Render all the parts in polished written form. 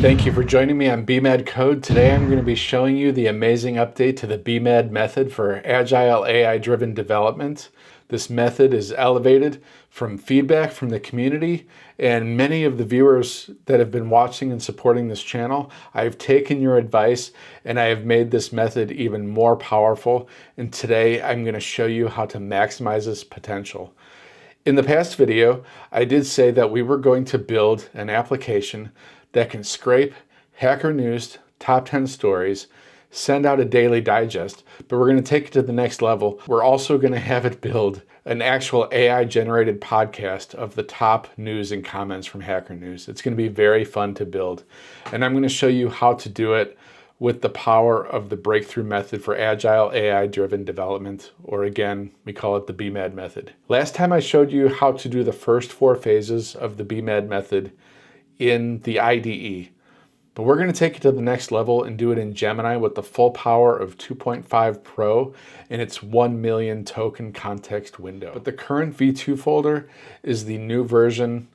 Thank you for joining me on BMAD Code. Today I'm going to be showing you the amazing update to the BMAD method for agile AI-driven development. This method is elevated from feedback from the community, and many of the viewers that have been watching and supporting this channel, I've taken your advice and I have made this method even more powerful. And today I'm going to show you how to maximize its potential. In the past video, I did say that we were going to build an application that can scrape Hacker News top 10 stories, send out a daily digest, but we're going to take it to the next level. We're also going to have it build an actual AI-generated podcast of the top news and comments from Hacker News. It's going to be very fun to build, and I'm going to show you how to do it with the power of the breakthrough method for agile AI-driven development, or again, we call it the BMAD method. Last time I showed you how to do the first 4 phases of the BMAD method in the IDE, but we're going to take it to the next level and do it in Gemini with the full power of 2.5 Pro and its 1 million token context window. But the current V2 folder is the new version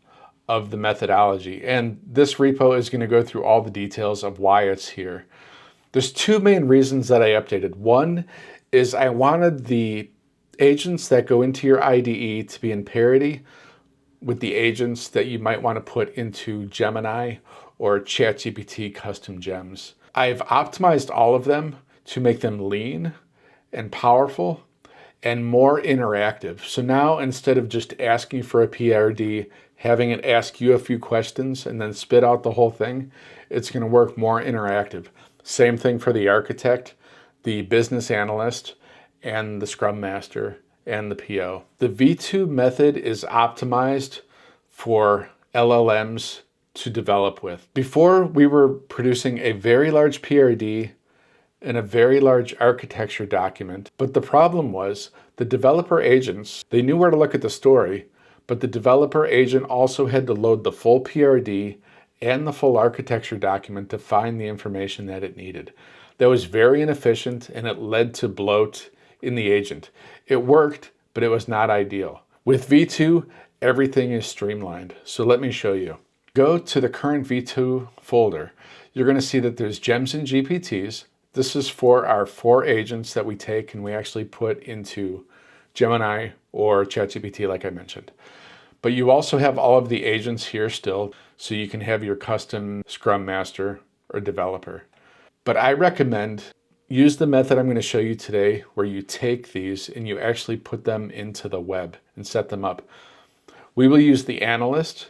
of the methodology, and this repo is going to go through all the details of why it's here. There's 2 main reasons that I updated. One is I wanted the agents that go into your IDE to be in parity with the agents that you might want to put into Gemini or ChatGPT custom gems. I've optimized all of them to make them lean and powerful and more interactive. So now instead of just asking for a PRD, having it ask you a few questions and then spit out the whole thing, it's going to work more interactive. Same thing for the architect, the business analyst, and the Scrum Master and the PO. The V2 method is optimized for LLMs to develop with. Before, we were producing a very large PRD and a very large architecture document, but the problem was the developer agents, they knew where to look at the story, but the developer agent also had to load the full PRD and the full architecture document to find the information that it needed. That was very inefficient, and it led to bloat in the agent. It worked, but it was not ideal. With V2, everything is streamlined. So let me show you. Go to the current V2 folder. You're going to see that there's gems and GPTs. This is for our 4 agents that we take and we actually put into Gemini or ChatGPT, like I mentioned. But you also have all of the agents here still, so you can have your custom Scrum Master or developer. But I recommend use the method I'm going to show you today where you take these and you actually put them into the web and set them up. We will use the analyst,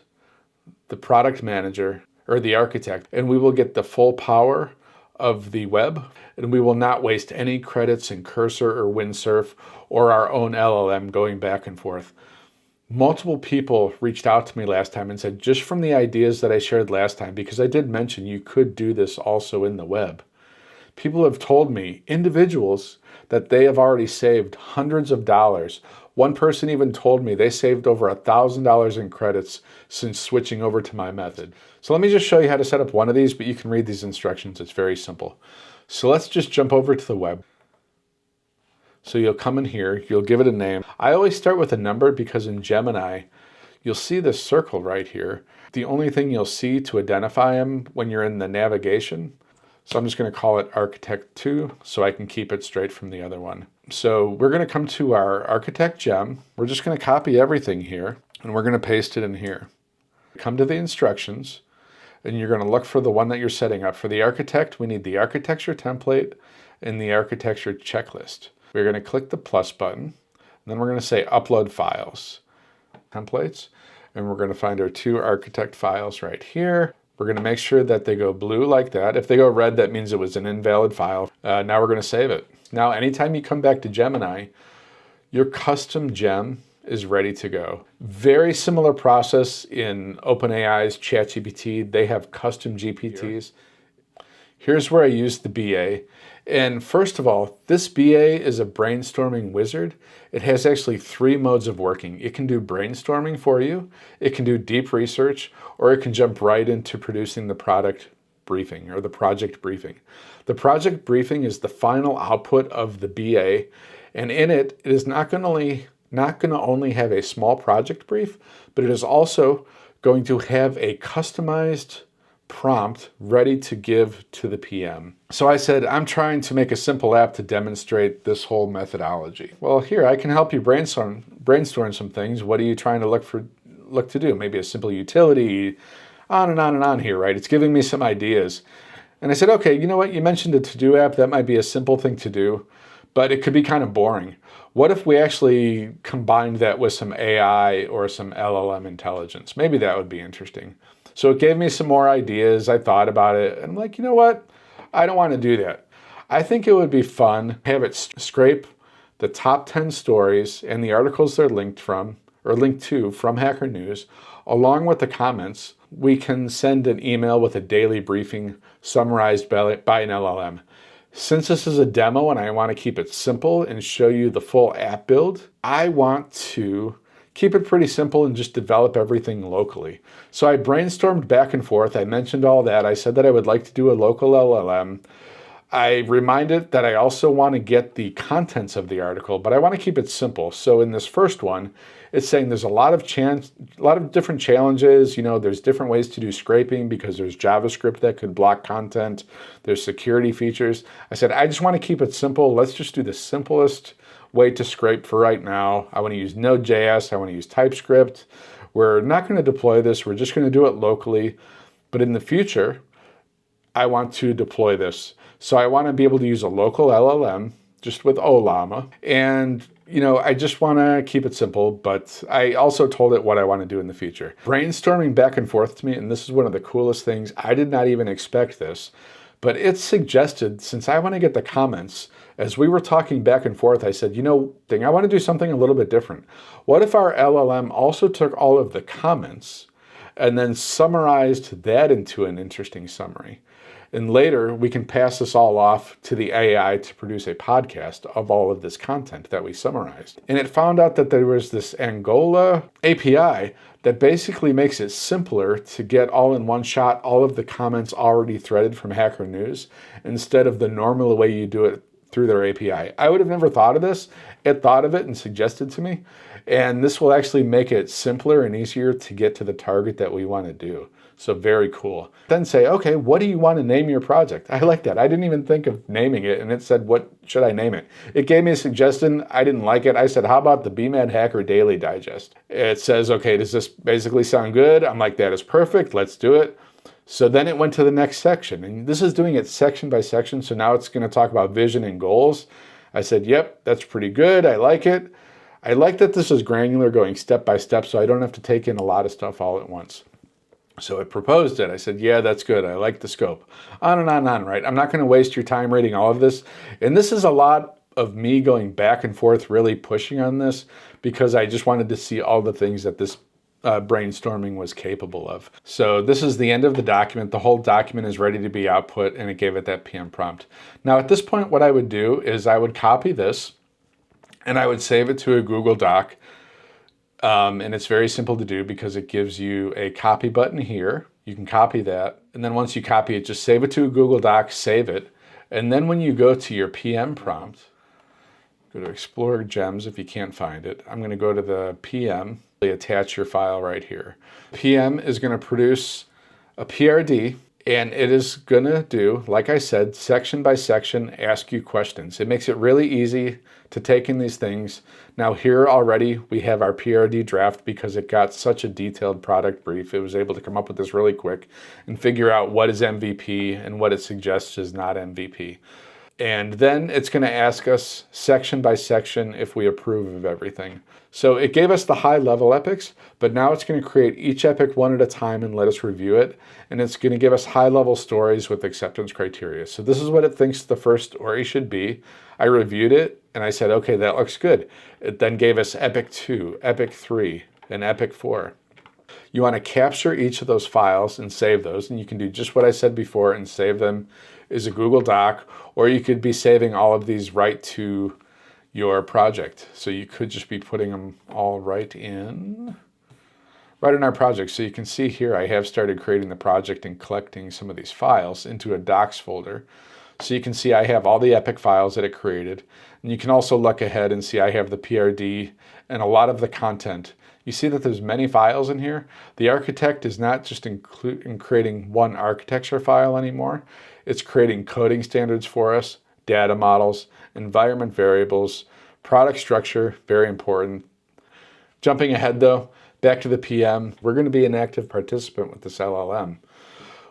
the product manager, or the architect, and we will get the full power of the web, and we will not waste any credits in Cursor or Windsurf or our own LLM going back and forth. Multiple people reached out to me last time and said, just from the ideas that I shared last time, because I did mention you could do this also in the web. People have told me, individuals, that they have already saved hundreds of dollars. One person even told me they saved over $1,000 in credits since switching over to my method. So let me just show you how to set up one of these, but you can read these instructions. It's very simple. So let's just jump over to the web. So you'll come in here, you'll give it a name. I always start with a number because in Gemini, you'll see this circle right here. The only thing you'll see to identify them when you're in the navigation. So I'm just going to call it Architect 2 so I can keep it straight from the other one. So we're going to come to our Architect gem. We're just going to copy everything here and we're going to paste it in here. Come to the instructions and you're going to look for the one that you're setting up. For the architect, we need the architecture template and the architecture checklist. We're going to click the plus button and then we're going to say upload files, templates, and we're going to find our 2 architect files right here. We're going to make sure that they go blue like that. If they go red, that means it was an invalid file. Now we're going to save it. Now, anytime you come back to Gemini, your custom gem is ready to go. Very similar process in OpenAI's ChatGPT. They have custom GPTs. Here's where I use the BA. And first of all, this BA is a brainstorming wizard. It has actually 3 modes of working. It can do brainstorming for you, it can do deep research, or it can jump right into producing the product briefing or the project briefing. The project briefing is the final output of the BA, and in it, it is not going to only have a small project brief, but it is also going to have a customized prompt ready to give to the PM. So I said, I'm trying to make a simple app to demonstrate this whole methodology. Well, here, I can help you brainstorm some things. What are you trying to look to do? Maybe a simple utility, on and on and on here, right? It's giving me some ideas. And I said, okay, you know what? You mentioned a to-do app. That might be a simple thing to do, but it could be kind of boring. What if we actually combined that with some AI or some LLM intelligence? Maybe that would be interesting. So it gave me some more ideas. I thought about it, and I'm like, you know what? I don't want to do that. I think it would be fun to have it scrape the top 10 stories and the articles they're linked to from Hacker News, along with the comments. We can send an email with a daily briefing summarized by an LLM. Since this is a demo and I want to keep it simple and show you the full app build, I want to keep it pretty simple and just develop everything locally. So I brainstormed back and forth. I mentioned all that. I said that I would like to do a local LLM. I reminded that I also want to get the contents of the article, but I want to keep it simple. So in this first one, it's saying there's a lot of different challenges. There's different ways to do scraping because there's JavaScript that could block content. There's security features. I said, I just want to keep it simple. Let's just do the simplest way to scrape for right now. I want to use Node.js. I want to use TypeScript. We're not going to deploy this. We're just going to do it locally. But in the future, I want to deploy this. So I want to be able to use a local LLM just with Ollama. And, I just want to keep it simple, but I also told it what I want to do in the future. Brainstorming back and forth to me, and this is one of the coolest things. I did not even expect this, but it suggested, since I want to get the comments, as we were talking back and forth, I said, I want to do something a little bit different. What if our LLM also took all of the comments and then summarized that into an interesting summary? And later, we can pass this all off to the AI to produce a podcast of all of this content that we summarized. And it found out that there was this Angola API that basically makes it simpler to get all in one shot, all of the comments already threaded from Hacker News, instead of the normal way you do it through their API. I would have never thought of this. It thought of it and suggested to me. And this will actually make it simpler and easier to get to the target that we want to do. So very cool. Then say, okay, what do you want to name your project? I like that. I didn't even think of naming it. And it said, what should I name it? It gave me a suggestion. I didn't like it. I said, how about the BMAD Hacker Daily Digest? It says, okay, does this basically sound good? I'm like, that is perfect. Let's do it. So then it went to the next section. And this is doing it section by section. So now it's going to talk about vision and goals. I said, yep, that's pretty good. I like it. I like that this is granular, going step by step, so I don't have to take in a lot of stuff all at once. So it proposed it. I said, yeah, that's good. I like the scope. On and on and on, right? I'm not going to waste your time reading all of this. And this is a lot of me going back and forth, really pushing on this, because I just wanted to see all the things that this brainstorming was capable of. So this is the end of the document. The whole document is ready to be output, and it gave it that PM prompt. Now, at this point, what I would do is I would copy this, and I would save it to a Google Doc. And it's very simple to do because it gives you a copy button here. You can copy that. And then once you copy it, just save it to a Google Doc, save it. And then when you go to your PM prompt, go to Explore Gems if you can't find it. I'm going to go to the PM, attach your file right here. PM is going to produce a PRD, and it is going to do, like I said, section by section, ask you questions. It makes it really easy to take in these things. Now here already we have our PRD draft because it got such a detailed product brief. It was able to come up with this really quick and figure out what is MVP and what it suggests is not MVP. And then it's going to ask us section by section if we approve of everything. So it gave us the high level epics, but now it's going to create each epic one at a time and let us review it. And it's going to give us high level stories with acceptance criteria. So this is what it thinks the first story should be. I reviewed it and I said, okay, that looks good. It then gave us epic 2, epic 3, and epic 4. You want to capture each of those files and save those. And you can do just what I said before and save them as a Google Doc, or you could be saving all of these right to your project. So you could just be putting them all right in our project. So you can see here, I have started creating the project and collecting some of these files into a docs folder. So you can see I have all the epic files that it created. And you can also look ahead and see I have the PRD and a lot of the content. You see that there's many files in here. The architect is not just in creating one architecture file anymore. It's creating coding standards for us, data models, environment variables, product structure, very important. Jumping ahead though, back to the PM, we're going to be an active participant with this LLM.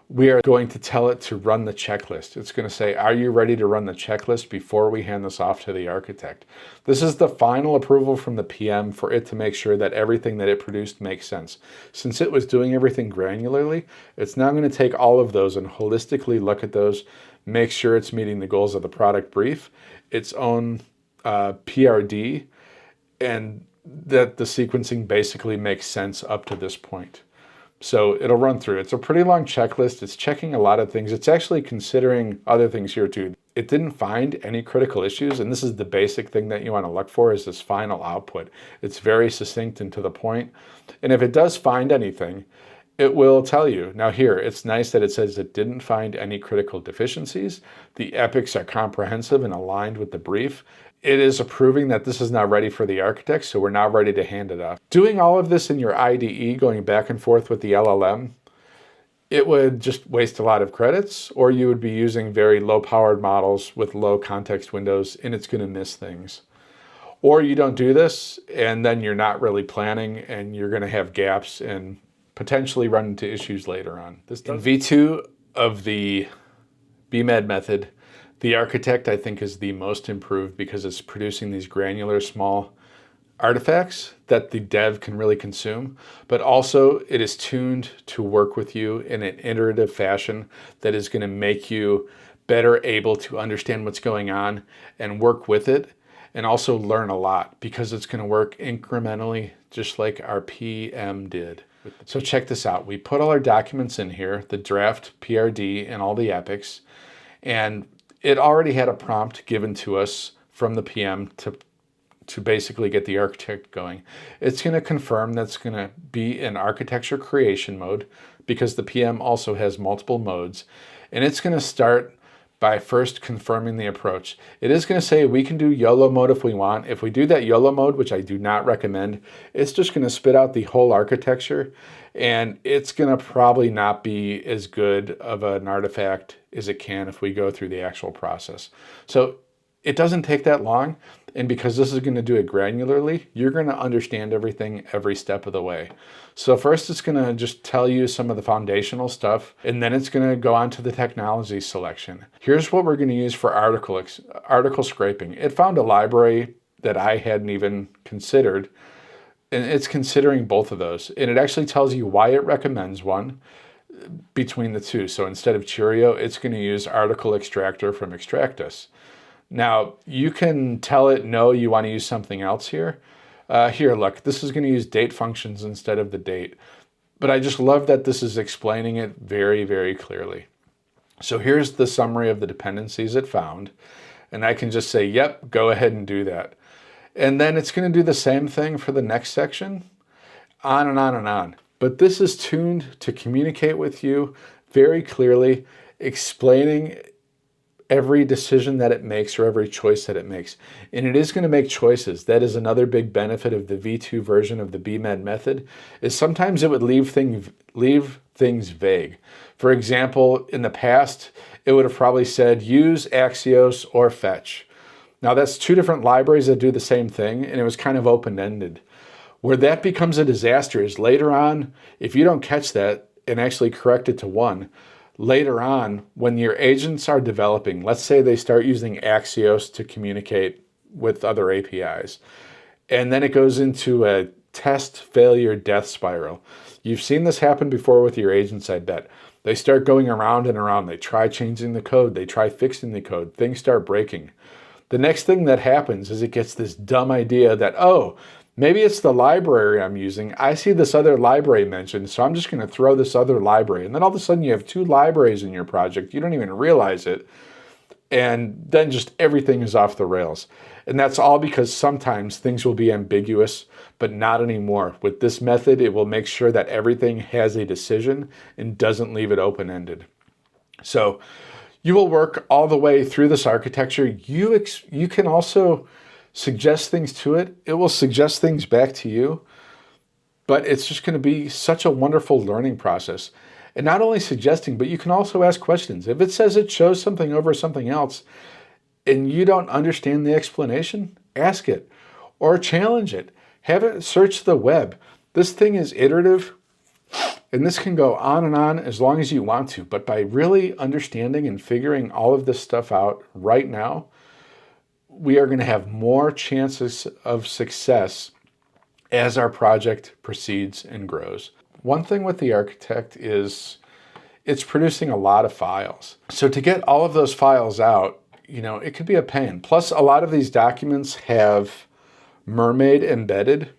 We are going to tell it to run the checklist. It's going to say, are you ready to run the checklist before we hand this off to the architect? This is the final approval from the PM for it to make sure that everything that it produced makes sense. Since it was doing everything granularly, it's now going to take all of those and holistically look at those, make sure it's meeting the goals of the product brief, its own PRD, and that the sequencing basically makes sense up to this point. So it'll run through. It's a pretty long checklist. It's checking a lot of things. It's actually considering other things here too. It didn't find any critical issues, and this is the basic thing that you want to look for is this final output. It's very succinct and to the point. And if it does find anything, it will tell you. Now here, it's nice that it says it didn't find any critical deficiencies. The epics are comprehensive and aligned with the brief. It is approving that this is now ready for the architect, so we're now ready to hand it off. Doing all of this in your IDE, going back and forth with the LLM, it would just waste a lot of credits, or you would be using very low-powered models with low context windows, and it's going to miss things. Or you don't do this, and then you're not really planning, and you're going to have gaps and potentially run into issues later on. In V2 of the BMAD method, the architect, I think, is the most improved because it's producing these granular small artifacts that the dev can really consume, but also it is tuned to work with you in an iterative fashion that is going to make you better able to understand what's going on and work with it, and also learn a lot because it's going to work incrementally just like our PM did. So check this out. We put all our documents in here, the draft, PRD, and all the epics, and it already had a prompt given to us from the PM to basically get the architect going. It's going to confirm that's going to be in architecture creation mode because the PM also has multiple modes. And it's going to start by first confirming the approach. It is going to say we can do YOLO mode if we want. If we do that YOLO mode, which I do not recommend, it's just going to spit out the whole architecture, and it's going to probably not be as good of an artifact as it can if we go through the actual process. So it doesn't take that long, and because this is going to do it granularly, you're going to understand everything every step of the way. So first it's going to just tell you some of the foundational stuff, and then it's going to go on to the technology selection. Here's what we're going to use for article scraping. It found a library that I hadn't even considered, and it's considering both of those. And it actually tells you why it recommends one between the two. So instead of Cheerio, it's going to use article extractor from Extractus. Now, you can tell it, no, you want to use something else here. Here, look, this is going to use date functions instead of the date. But I just love that this is explaining it very, very clearly. So here's the summary of the dependencies it found. And I can just say, yep, go ahead and do that. And then it's going to do the same thing for the next section, on and on and on. But this is tuned to communicate with you very clearly, explaining every decision that it makes or every choice that it makes. And it is going to make choices. That is another big benefit of the V2 version of the BMAD method, is sometimes it would leave things vague. For example, in the past, it would have probably said use Axios or fetch. Now that's two different libraries that do the same thing, and it was kind of open-ended. Where that becomes a disaster is later on, if you don't catch that and actually correct it to one, later on, when your agents are developing, let's say they start using Axios to communicate with other APIs, and then it goes into a test failure death spiral. You've seen this happen before with your agents, I bet. They start going around and around. They try changing the code. They try fixing the code. Things start breaking. The next thing that happens is it gets this dumb idea that, oh, maybe it's the library I'm using. I see this other library mentioned, so I'm just going to throw this other library. And then all of a sudden you have two libraries in your project. You don't even realize it. And then just everything is off the rails. And that's all because sometimes things will be ambiguous, but not anymore. With this method, it will make sure that everything has a decision and doesn't leave it open-ended. So You will work all the way through this architecture. You can also suggest things to it. It will suggest things back to you, but it's just going to be such a wonderful learning process. And not only suggesting, but you can also ask questions. If it says it chose something over something else and you don't understand the explanation, ask it or challenge it. Have it search the web. This thing is iterative, and this can go on as long as you want to. But by really understanding and figuring all of this stuff out right now, we are going to have more chances of success as our project proceeds and grows. One thing with the architect is it's producing a lot of files. So to get all of those files out, it could be a pain. Plus, a lot of these documents have Mermaid embedded.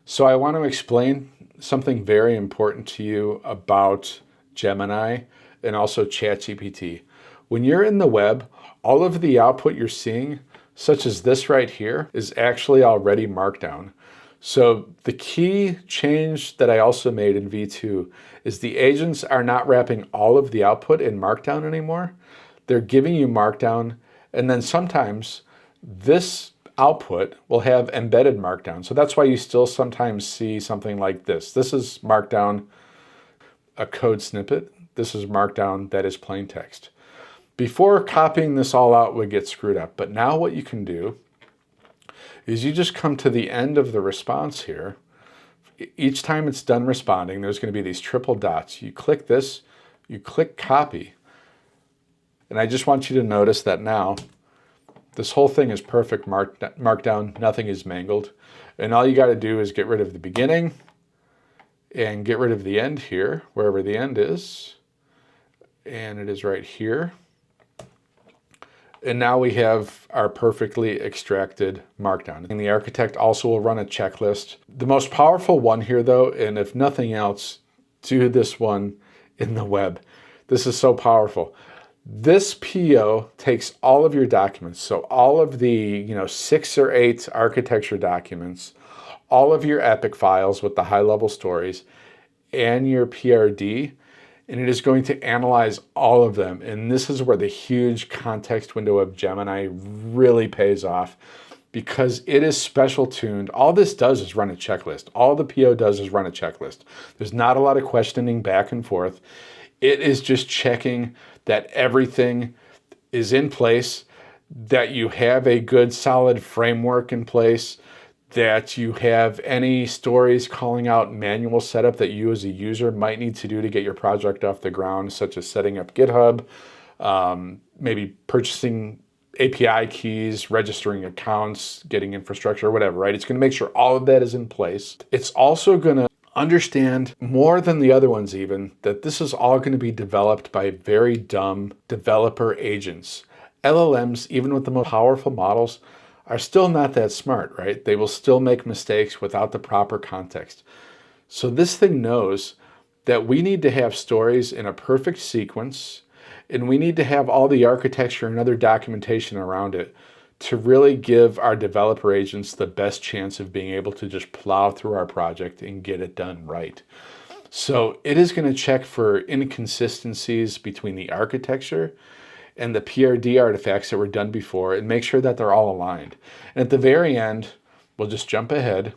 So I want to explain something very important to you about Gemini and also ChatGPT. When you're in the web, all of the output you're seeing, such as this right here, is actually already Markdown. So the key change that I also made in V2 is the agents are not wrapping all of the output in Markdown anymore. They're giving you Markdown, and then sometimes this output will have embedded Markdown. So that's why you still sometimes see something like this. This is Markdown, a code snippet. This is Markdown that is plain text. Before, copying this all out would get screwed up. But now what you can do is you just come to the end of the response here. Each time it's done responding, there's going to be these triple dots. You click this, you click copy. And I just want you to notice that now this whole thing is perfect Markdown, nothing is mangled. And all you got to do is get rid of the beginning and get rid of the end here, wherever the end is. And it is right here. And now we have our perfectly extracted Markdown. And the architect also will run a checklist. The most powerful one here though, and if nothing else, do this one in the web. This is so powerful. This PO takes all of your documents. So all of the 6 or 8 architecture documents, all of your epic files with the high-level stories, and your PRD, and it is going to analyze all of them. And this is where the huge context window of Gemini really pays off, because it is special tuned. All this does is run a checklist. All the PO does is run a checklist. There's not a lot of questioning back and forth. It is just checking that everything is in place, that you have a good solid framework in place, that you have any stories calling out manual setup that you as a user might need to do to get your project off the ground, such as setting up GitHub, maybe purchasing API keys, registering accounts, getting infrastructure, whatever, right? It's going to make sure all of that is in place. It's also going to understand more than the other ones even, that this is all going to be developed by very dumb developer agents. LLMs, even with the most powerful models, are still not that smart, right? They will still make mistakes without the proper context. So this thing knows that we need to have stories in a perfect sequence, and we need to have all the architecture and other documentation around it to really give our developer agents the best chance of being able to just plow through our project and get it done right. So it is going to check for inconsistencies between the architecture and the PRD artifacts that were done before and make sure that they're all aligned. And at the very end, we'll just jump ahead.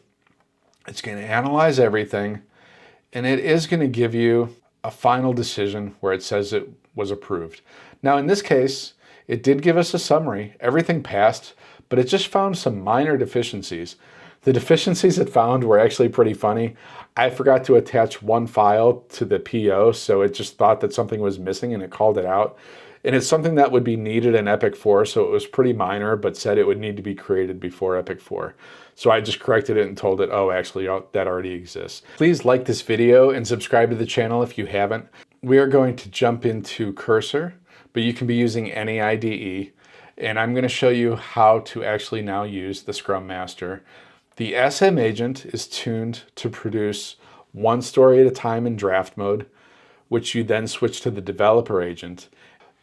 It's going to analyze everything, and it is going to give you a final decision where it says it was approved. Now, in this case, it did give us a summary. Everything passed, but it just found some minor deficiencies. The deficiencies it found were actually pretty funny. I forgot to attach one file to the PO, so it just thought that something was missing and it called it out. And it's something that would be needed in Epic 4, so it was pretty minor, but said it would need to be created before Epic 4. So I just corrected it and told it, oh, actually, that already exists. Please like this video and subscribe to the channel if you haven't. We are going to jump into Cursor, but you can be using any IDE. And I'm going to show you how to actually now use the Scrum Master. The SM agent is tuned to produce one story at a time in draft mode, which you then switch to the developer agent.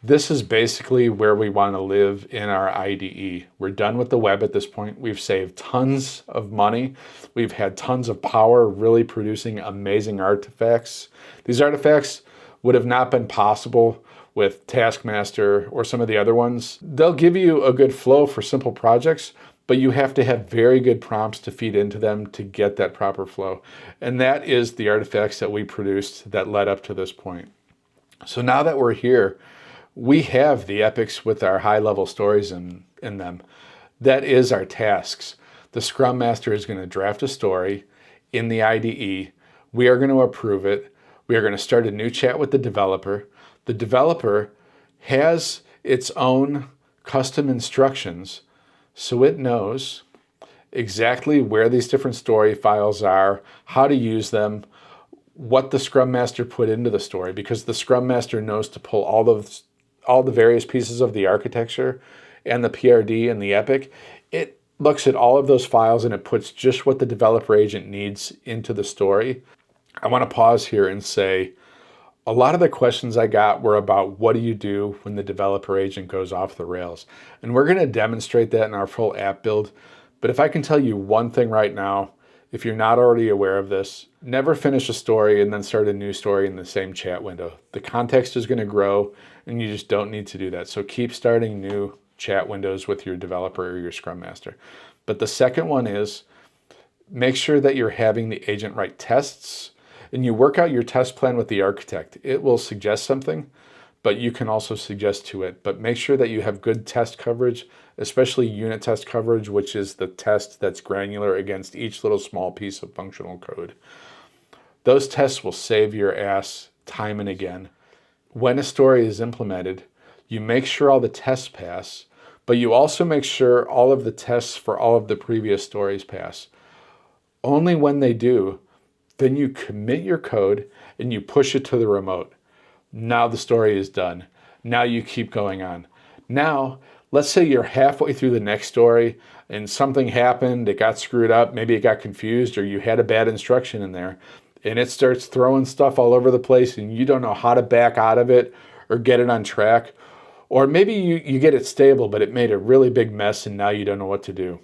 This is basically where we want to live in our IDE. We're done with the web at this point. We've saved tons of money. We've had tons of power really producing amazing artifacts. These artifacts would have not been possible with Taskmaster or some of the other ones. They'll give you a good flow for simple projects, but you have to have very good prompts to feed into them to get that proper flow. And that is the artifacts that we produced that led up to this point. So now that we're here, we have the epics with our high-level stories in them. That is our tasks. The Scrum Master is going to draft a story in the IDE. We are going to approve it. We are going to start a new chat with the developer. The developer has its own custom instructions, so it knows exactly where these different story files are, how to use them, what the Scrum Master put into the story, because the Scrum Master knows to pull all the various pieces of the architecture and the PRD and the epic. It looks at all of those files and it puts just what the developer agent needs into the story. I want to pause here and say, a lot of the questions I got were about what do you do when the developer agent goes off the rails? And we're going to demonstrate that in our full app build. But if I can tell you one thing right now, if you're not already aware of this, never finish a story and then start a new story in the same chat window. The context is going to grow and you just don't need to do that. So keep starting new chat windows with your developer or your Scrum Master. But the second one is make sure that you're having the agent write tests and you work out your test plan with the architect. It will suggest something, but you can also suggest to it. But make sure that you have good test coverage, especially unit test coverage, which is the test that's granular against each little small piece of functional code. Those tests will save your ass time and again. When a story is implemented, you make sure all the tests pass, but you also make sure all of the tests for all of the previous stories pass. Only when they do, then you commit your code and you push it to the remote. Now the story is done. Now you keep going on. Now, let's say you're halfway through the next story and something happened, it got screwed up, maybe it got confused or you had a bad instruction in there and it starts throwing stuff all over the place and you don't know how to back out of it or get it on track. Or maybe you get it stable, but it made a really big mess and now you don't know what to do.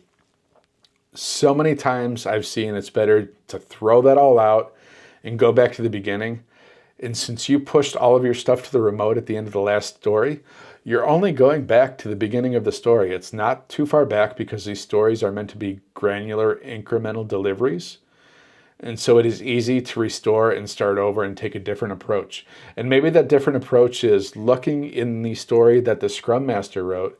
So many times I've seen it's better to throw that all out and go back to the beginning. And since you pushed all of your stuff to the remote at the end of the last story, you're only going back to the beginning of the story. It's not too far back because these stories are meant to be granular incremental deliveries. And so it is easy to restore and start over and take a different approach. And maybe that different approach is looking in the story that the Scrum Master wrote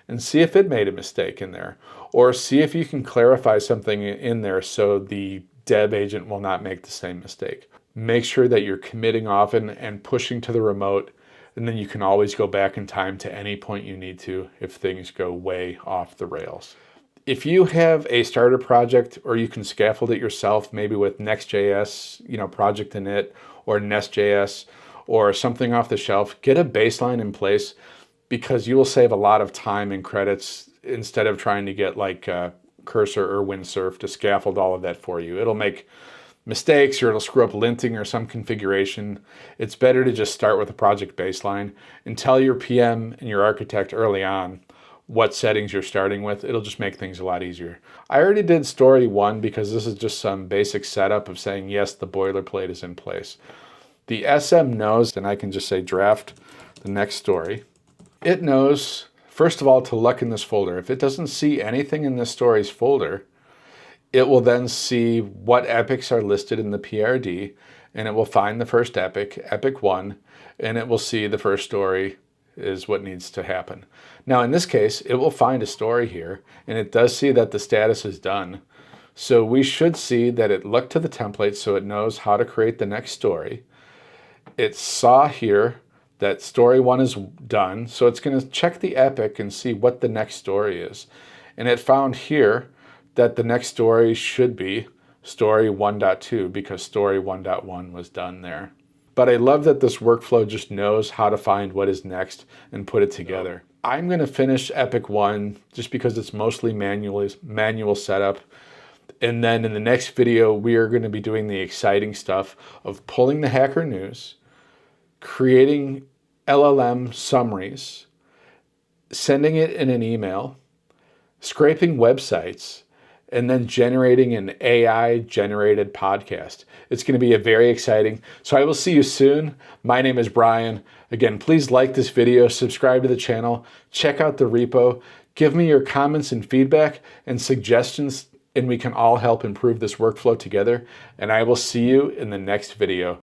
and see if it made a mistake in there. Or see if you can clarify something in there so the dev agent will not make the same mistake. Make sure that you're committing often and pushing to the remote, and then you can always go back in time to any point you need to if things go way off the rails. If you have a starter project or you can scaffold it yourself, maybe with Next.js, project init or Nest.js or something off the shelf, get a baseline in place because you will save a lot of time and credits instead of trying to get like Cursor or Windsurf to scaffold all of that for you. It'll make mistakes or it'll screw up linting or some configuration. It's better to just start with a project baseline and tell your PM and your architect early on what settings you're starting with. It'll just make things a lot easier. I already did story 1 because this is just some basic setup of saying, yes, the boilerplate is in place. The SM knows, and I can just say draft the next story. It knows, first of all, to look in this folder. If it doesn't see anything in this story's folder, it will then see what epics are listed in the PRD, and it will find the first epic, epic 1, and it will see the first story is what needs to happen. Now, in this case, it will find a story here, and it does see that the status is done. So we should see that it looked to the template so it knows how to create the next story. It saw here that story 1 is done, so it's going to check the epic and see what the next story is. And it found here that the next story should be story 1.2 because story 1.1 was done there. But I love that this workflow just knows how to find what is next and put it together. I'm going to finish epic 1 just because it's mostly manual setup. And then in the next video, we are going to be doing the exciting stuff of pulling the Hacker News, creating LLM summaries, sending it in an email, scraping websites, and then generating an AI generated podcast. It's going to be very exciting. So I will see you soon. My name is Brian. Again, please like this video, subscribe to the channel, check out the repo, give me your comments and feedback and suggestions, and we can all help improve this workflow together. And I will see you in the next video.